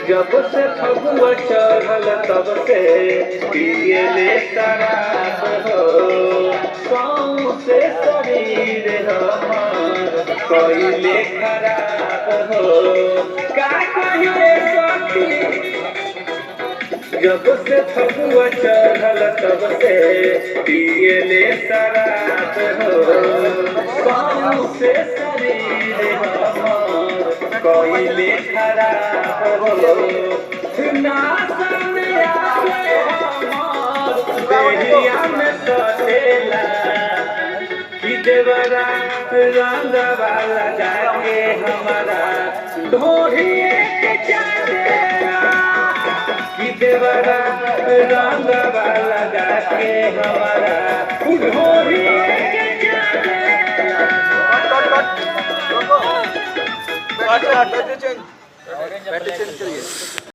जब से फगुआ चढ़ल तब से पियले शराब हो सौंसे शरीर हमार कइले खराब हो का कहिए सखी जब से फगुआ चढ़ल तब से पियले शराब हो सौंसे शरीर हमार कइले खराब हो नासा में आवे हमार देहिया में सटेला कि देवरा रंगवा लगा के हमारा ढोढ़िए के चाटेला कि देवरा रंगवा लगा के हमारा ढोढ़िए के चाटेला।